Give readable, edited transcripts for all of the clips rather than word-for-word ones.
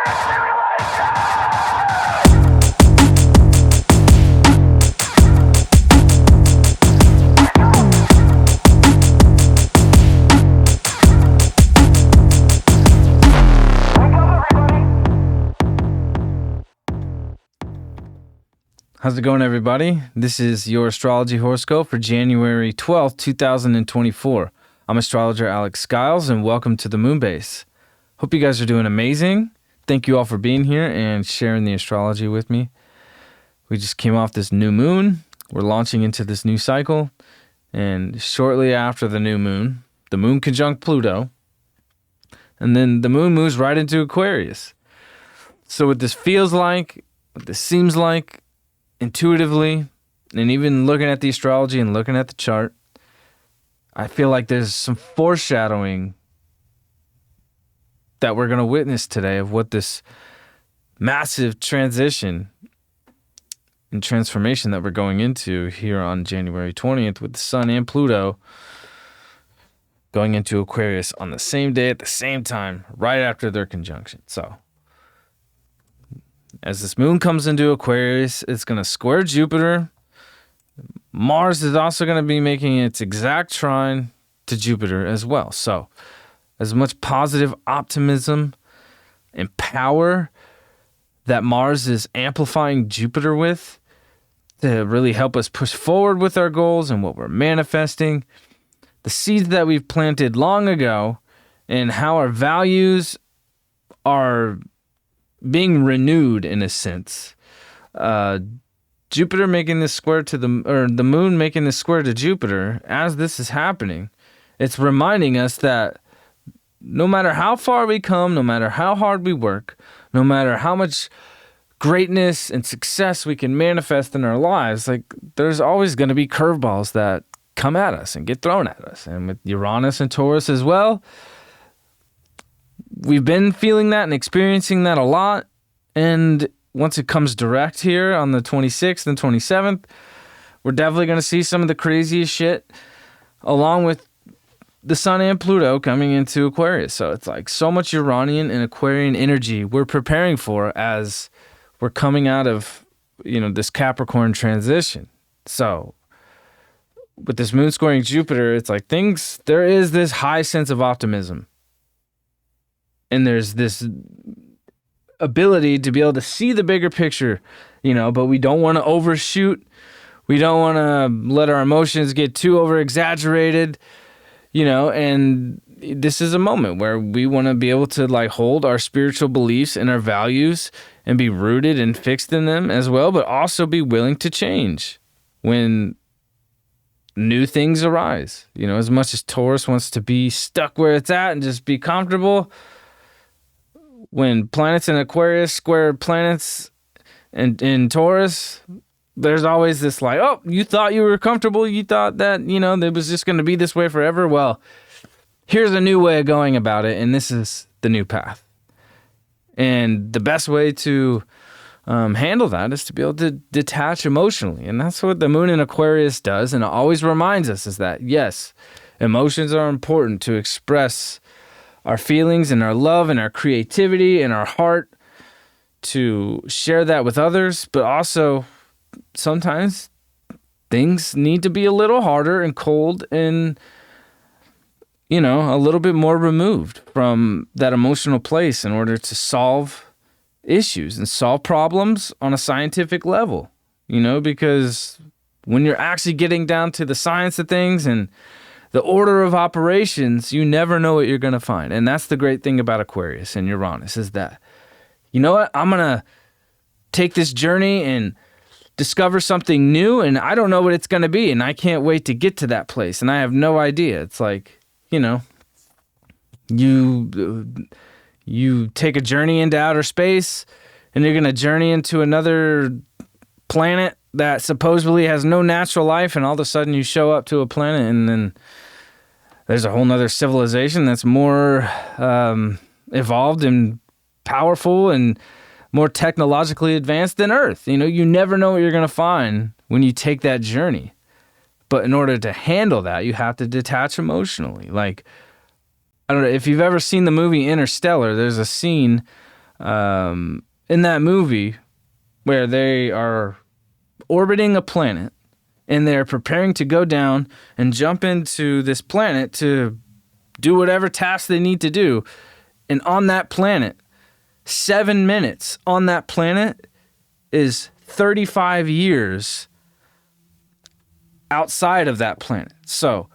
How's it going, everybody? This is your Astrology Horoscope for January 12th, 2024. I'm astrologer Alex Skyles, and welcome to the Moonbase. Hope you guys are doing amazing. Thank you all for being here and sharing the astrology with me. We just came off this new moon. We're launching into this new cycle. And shortly after the new moon, the moon conjunct Pluto, and then the moon moves right into Aquarius. So what this feels like, what this seems like, intuitively, and even looking at the astrology and looking at the chart, I feel like there's some foreshadowing that we're going to witness today of what this massive transition and transformation that we're going into here on January 20th with the Sun and Pluto going into Aquarius on the same day at the same time, right after their conjunction. So as this moon comes into Aquarius, it's going to square Jupiter. Mars is also going to be making its exact trine to Jupiter as well. So as much positive optimism and power that Mars is amplifying Jupiter with to really help us push forward with our goals and what we're manifesting, the seeds that we've planted long ago and how our values are being renewed in a sense. Jupiter making this square to the moon making this square to Jupiter, as this is happening, it's reminding us that no matter how far we come, no matter how hard we work, no matter how much greatness and success we can manifest in our lives, like there's always going to be curveballs that come at us and get thrown at us. And with Uranus and Taurus as well, we've been feeling that and experiencing that a lot. And once it comes direct here on the 26th and 27th, we're definitely going to see some of the craziest shit along with the Sun and Pluto coming into Aquarius. So it's like so much Uranian and Aquarian energy we're preparing for as we're coming out of, this Capricorn transition. So with this moon squaring Jupiter, it's like there is this high sense of optimism. And there's this ability to be able to see the bigger picture, but we don't want to overshoot. We don't want to let our emotions get too over exaggerated, and this is a moment where we want to be able to hold our spiritual beliefs and our values and be rooted and fixed in them as well, but also be willing to change when new things arise. As much as Taurus wants to be stuck where it's at and just be comfortable, when planets in Aquarius square planets in Taurus, there's always this you thought you were comfortable. You thought that, it was just going to be this way forever. Well, here's a new way of going about it, and this is the new path. And the best way to handle that is to be able to detach emotionally. And that's what the moon in Aquarius does. And it always reminds us is that, yes, emotions are important to express our feelings and our love and our creativity and our heart, to share that with others, but also sometimes things need to be a little harder and cold and, a little bit more removed from that emotional place in order to solve issues and solve problems on a scientific level, because when you're actually getting down to the science of things and the order of operations, you never know what you're going to find. And that's the great thing about Aquarius and Uranus is that, I'm going to take this journey and discover something new, and I don't know what it's going to be, and I can't wait to get to that place, and I have no idea. It's like, you take a journey into outer space, and you're going to journey into another planet that supposedly has no natural life, and all of a sudden you show up to a planet, and then there's a whole nother civilization that's more evolved and powerful and more technologically advanced than Earth. You never know what you're going to find when you take that journey. But in order to handle that, you have to detach emotionally. I don't know if you've ever seen the movie Interstellar. There's a scene in that movie where they are orbiting a planet and they're preparing to go down and jump into this planet to do whatever task they need to do. And on that planet, 7 minutes on that planet is 35 years outside of that planet. So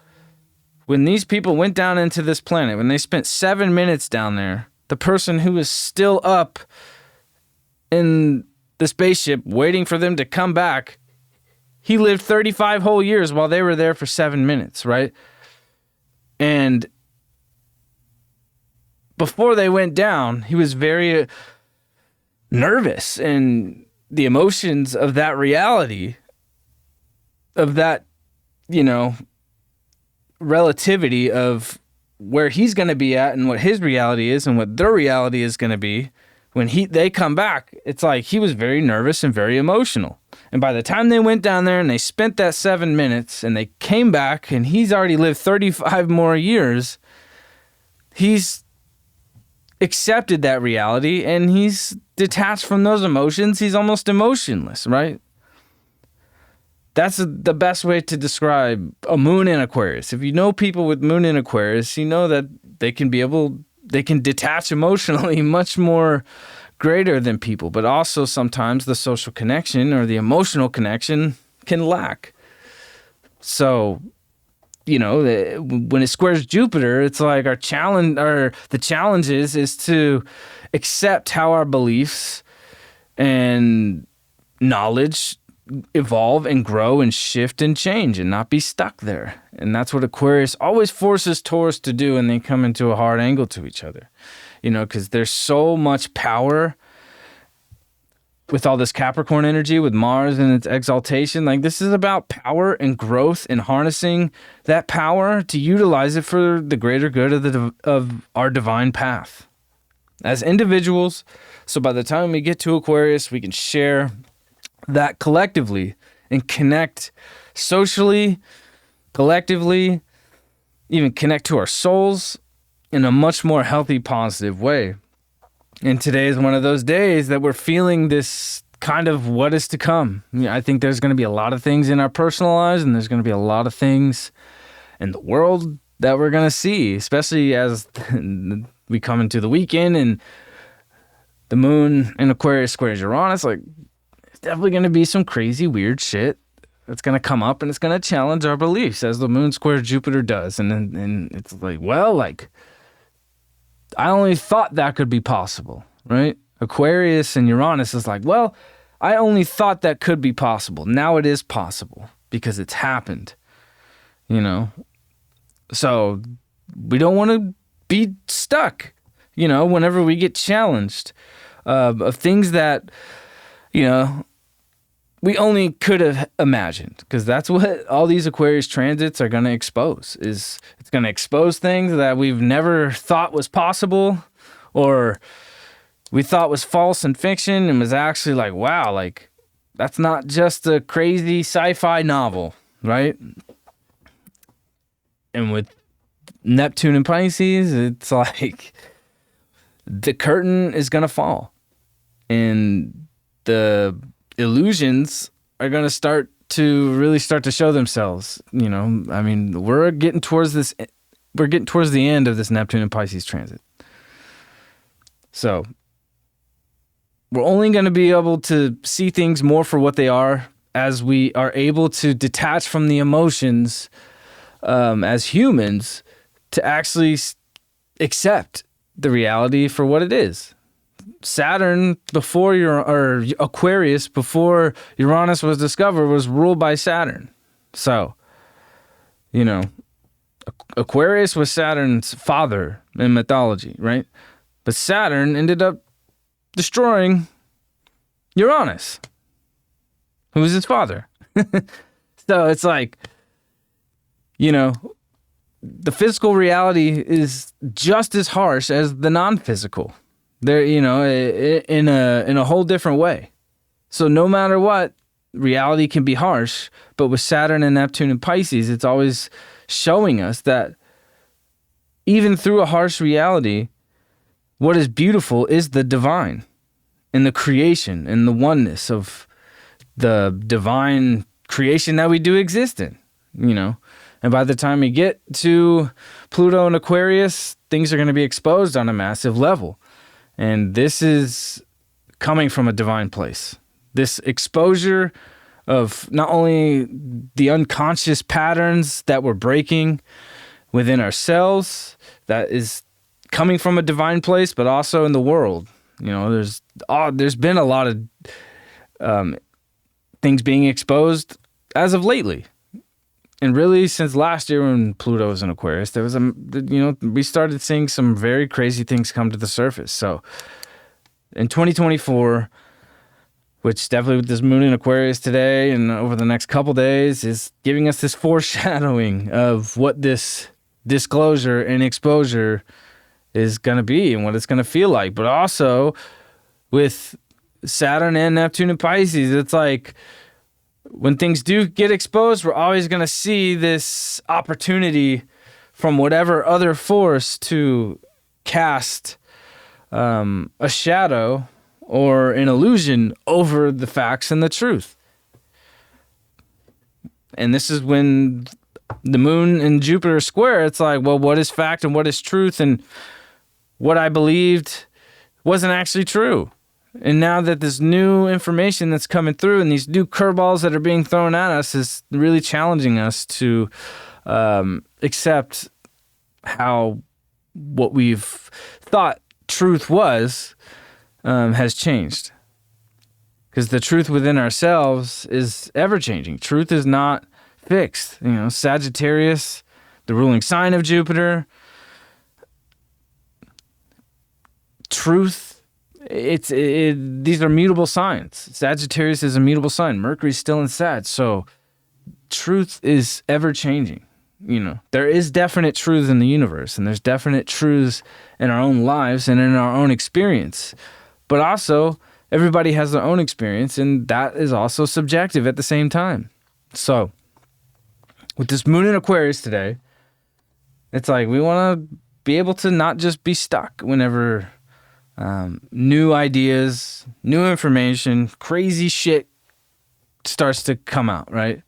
when these people went down into this planet, when they spent 7 minutes down there, the person who was still up in the spaceship waiting for them to come back, he lived 35 whole years while they were there for 7 minutes, right? And before they went down, he was very nervous, and the emotions of that reality, of that, relativity of where he's going to be at and what his reality is and what their reality is going to be. When they come back, it's like he was very nervous and very emotional. And by the time they went down there and they spent that 7 minutes and they came back and he's already lived 35 more years, he's accepted that reality and he's detached from those emotions. He's almost emotionless, right? That's the best way to describe a moon in Aquarius. If you know people with moon in Aquarius, you know that they can detach emotionally much more greater than people, but also sometimes the social connection or the emotional connection can lack. So, when it squares Jupiter, it's like the challenge is to accept how our beliefs and knowledge evolve and grow and shift and change and not be stuck there. And that's what Aquarius always forces Taurus to do when they come into a hard angle to each other. Because there's so much power with all this Capricorn energy, with Mars and its exaltation. Like, this is about power and growth and harnessing that power to utilize it for the greater good of our divine path as individuals. So by the time we get to Aquarius, we can share that collectively and connect socially, collectively, even connect to our souls in a much more healthy, positive way. And today is one of those days that we're feeling this kind of what is to come. I think there's going to be a lot of things in our personal lives, and there's going to be a lot of things in the world that we're going to see, especially as we come into the weekend and the moon in Aquarius squares Uranus. Like, it's definitely going to be some crazy, weird shit that's going to come up, and it's going to challenge our beliefs as the moon squares Jupiter does. And it's like, I only thought that could be possible, right? Aquarius and Uranus is like, well, I only thought that could be possible. Now it is possible because it's happened, So we don't want to be stuck, whenever we get challenged of things that, we only could have imagined, because that's what all these Aquarius transits are going to expose. It's going to expose things that we've never thought was possible, or we thought was false and fiction, and was actually like, wow, like, that's not just a crazy sci-fi novel, right? And with Neptune and Pisces, it's like the curtain is going to fall, and the illusions are going to start to show themselves. We're getting towards the end of this Neptune and Pisces transit. So we're only going to be able to see things more for what they are as we are able to detach from the emotions as humans, to actually accept the reality for what it is. Saturn or Aquarius before Uranus was discovered was ruled by Saturn. So, Aquarius was Saturn's father in mythology, right? But Saturn ended up destroying Uranus, who was his father. So it's like, the physical reality is just as harsh as the non-physical. They're, in a whole different way. So no matter what, reality can be harsh, but with Saturn and Neptune and Pisces, it's always showing us that even through a harsh reality, what is beautiful is the divine and the creation and the oneness of the divine creation that we do exist in, you know. And by the time we get to Pluto and Aquarius, things are going to be exposed on a massive level. And this is coming from a divine place. This exposure of not only the unconscious patterns that we're breaking within ourselves, that is coming from a divine place, but also in the world. You know, there's been a lot of things being exposed as of lately. And really, since last year when Pluto was in Aquarius, there was we started seeing some very crazy things come to the surface. So in 2024, which definitely with this moon in Aquarius today and over the next couple days is giving us this foreshadowing of what this disclosure and exposure is going to be and what it's going to feel like. But also with Saturn and Neptune and Pisces, it's like when things do get exposed, we're always going to see this opportunity from whatever other force to cast a shadow or an illusion over the facts and the truth. And this is when the moon and Jupiter square, it's like, well, what is fact and what is truth? And what I believed wasn't actually true. And now that this new information that's coming through and these new curveballs that are being thrown at us is really challenging us to accept how what we've thought truth was has changed. Because the truth within ourselves is ever-changing. Truth is not fixed. You know, Sagittarius, the ruling sign of Jupiter, truth, these are mutable signs. Sagittarius is a mutable sign. Mercury's still in Sag. So truth is ever-changing. You know, there is definite truth in the universe, and there's definite truths in our own lives and in our own experience. But also, everybody has their own experience, and that is also subjective at the same time. So, with this moon in Aquarius today, it's like we want to be able to not just be stuck whenever new ideas, new information, crazy shit starts to come out, right?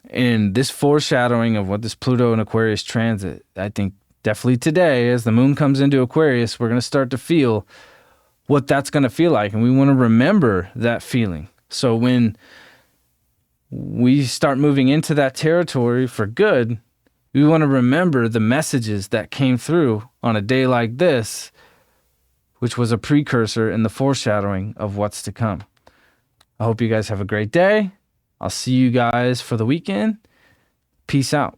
And this foreshadowing of what this Pluto and Aquarius transit, I think definitely today, as the moon comes into Aquarius, we're going to start to feel what that's going to feel like. And we want to remember that feeling. So when we start moving into that territory for good, we want to remember the messages that came through on a day like this, which was a precursor and the foreshadowing of what's to come. I hope you guys have a great day. I'll see you guys for the weekend. Peace out.